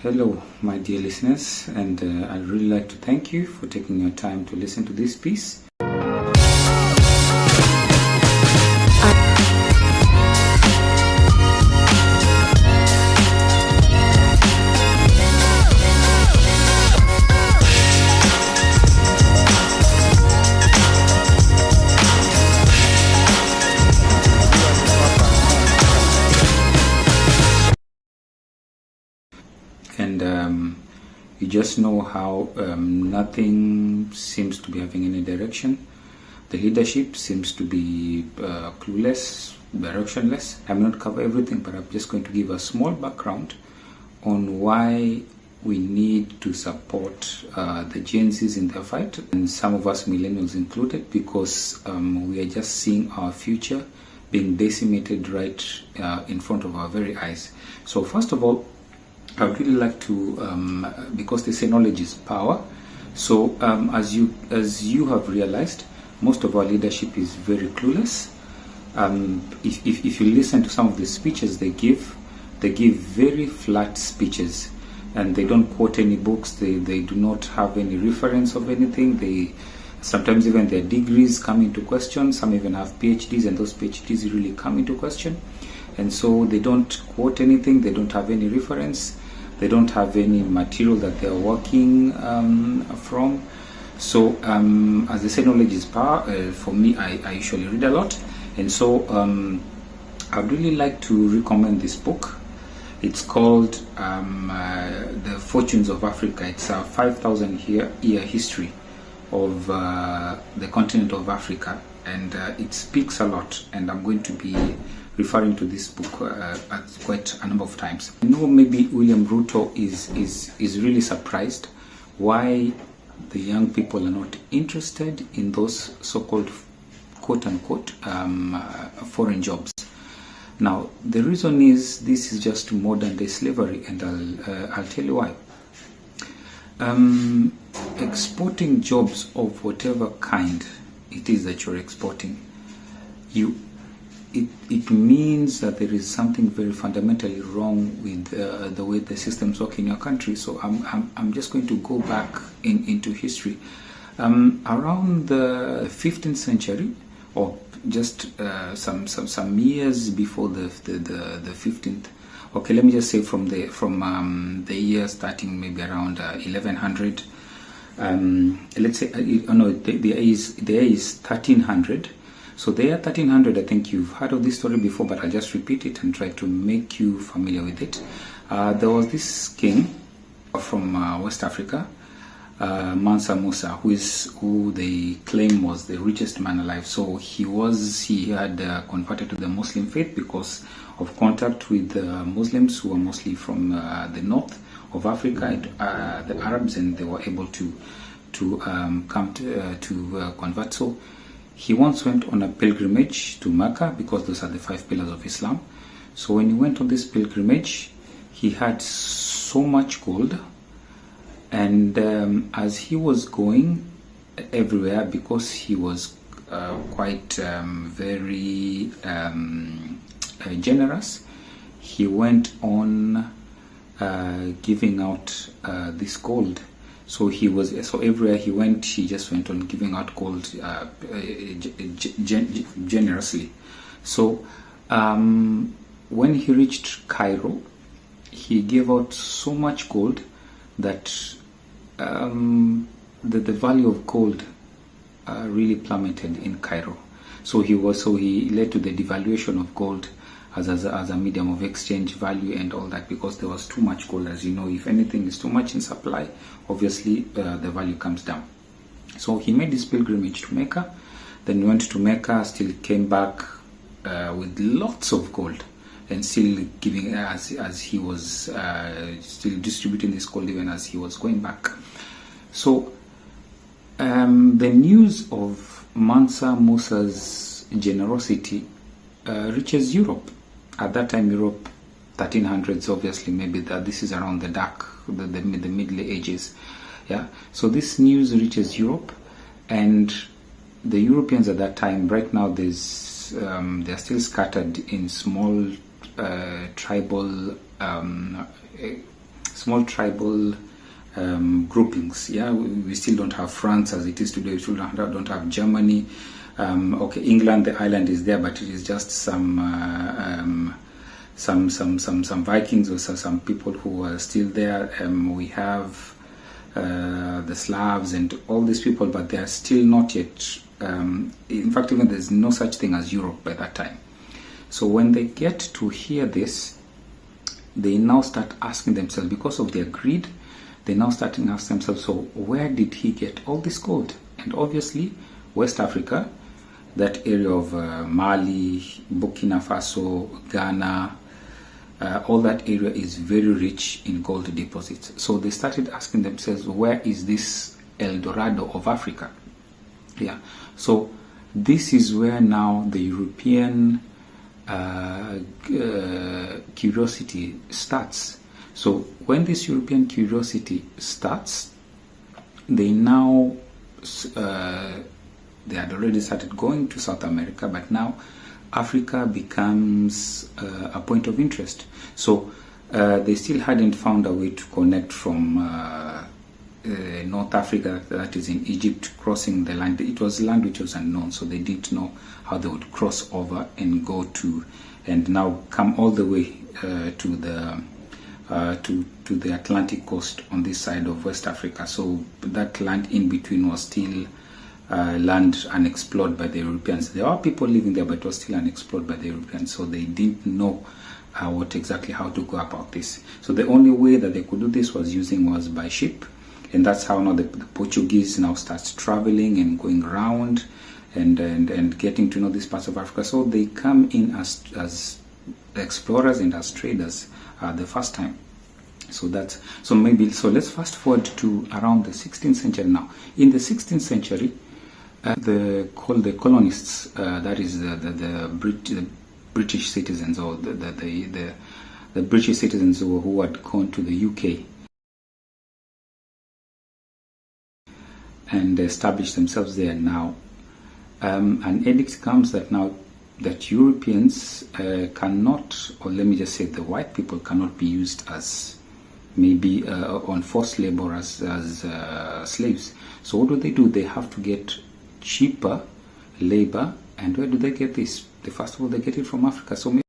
Hello, my dear listeners, and I'd really like to thank you for taking your time to listen to this piece. And you just know how nothing seems to be having any direction. The leadership seems to be clueless, directionless. I will not cover everything, but I'm just going to give a small background on why we need to support the Gen Zs in their fight, and some of us millennials included, because we are just seeing our future being decimated right in front of our very eyes. So first of all, I would really like to, because they say knowledge is power. So as you have realized, most of our leadership is very clueless. If you listen to some of the speeches they give very flat speeches, and they don't quote any books. They do not have any reference of anything. They sometimes even their degrees come into question. Some even have PhDs, and those PhDs really come into question. And so they don't quote anything. They don't have any reference. They don't have any material that they're working from. So as they say, knowledge is power. For me, I usually read a lot, and so I'd really like to recommend this book. It's called The Fortunes of Africa. It's a 5,000 year history of the continent of Africa, and it speaks a lot, and I'm going to be referring to this book quite a number of times. I know maybe William Ruto is really surprised why the young people are not interested in those so-called quote-unquote foreign jobs. Now, the reason is this is just modern-day slavery, and I'll tell you why. Exporting jobs of whatever kind it is that you're exporting, it means that there is something very fundamentally wrong with the way the systems work in your country. So I'm just going to go back into history. Around the 15th century, or just some years before the 15th. Okay, let me just say from the year starting maybe around 1100. Let's say the year is 1300. So the year 1300, I think you've heard of this story before, but I'll just repeat it and try to make you familiar with it. There was this king from West Africa, Mansa Musa, who they claim was the richest man alive. So he had converted to the Muslim faith because of contact with Muslims who were mostly from the north of Africa, the Arabs, and they were able to come to convert. So he once went on a pilgrimage to Mecca, because those are the 5 pillars of Islam. So when he went on this pilgrimage, he had so much gold, and as he was going everywhere, because he was quite very generous, he went on giving out this gold. So everywhere he went, he just went on giving out gold generously. So when he reached Cairo, he gave out so much gold that the value of gold really plummeted in Cairo. So he led to the devaluation of gold as a medium of exchange value and all that, because there was too much gold. As you know, if anything is too much in supply, obviously the value comes down. So he made this pilgrimage to Mecca, then went to Mecca, still came back with lots of gold, and still giving as he was still distributing this gold even as he was going back. So the news of Mansa Musa's generosity reaches Europe. At that time, Europe, 1300s, obviously, maybe this is around the Middle Ages. Yeah. So this news reaches Europe, and the Europeans at that time, right now, they're still scattered in small tribal small tribal groupings. Yeah, we still don't have France as it is today. We still don't have Germany. Okay, England, the island is there, but it is just some Vikings or some people who are still there. We have the Slavs and all these people, but they are still not yet. In fact, even there's no such thing as Europe by that time. So when they get to hear this, they now start asking themselves, because of their greed, they now start to ask themselves, so where did he get all this gold? And obviously, West Africa, that area of Mali, Burkina Faso, Ghana, all that area is very rich in gold deposits. So they started asking themselves, where is this El Dorado of Africa? Yeah. So this is where now the European curiosity starts. So when this European curiosity starts, they now they had already started going to South America, but now Africa becomes a point of interest. So they still hadn't found a way to connect from North Africa, that is in Egypt, crossing the land. It was land which was unknown, so they didn't know how they would cross over and go to, and now come all the way to the Atlantic coast on this side of West Africa. So that land in between was still land unexplored by the Europeans. There are people living there, but it was still unexplored by the Europeans, so they didn't know how to go about this. So the only way that they could do this was by ship, and that's how now the Portuguese now starts traveling and going around and getting to know these parts of Africa. So they come in as explorers and as traders the first time. So let's fast forward to around the 16th century now. In the 16th century, the colonists, that is the British citizens, or the British citizens who had gone to the UK and established themselves there. Now an edict comes that now that Europeans cannot, or let me just say the white people cannot be used as maybe on forced labor as slaves. So what do? They have to get cheaper labor. And where do they get this? First of all, they get it from Africa. So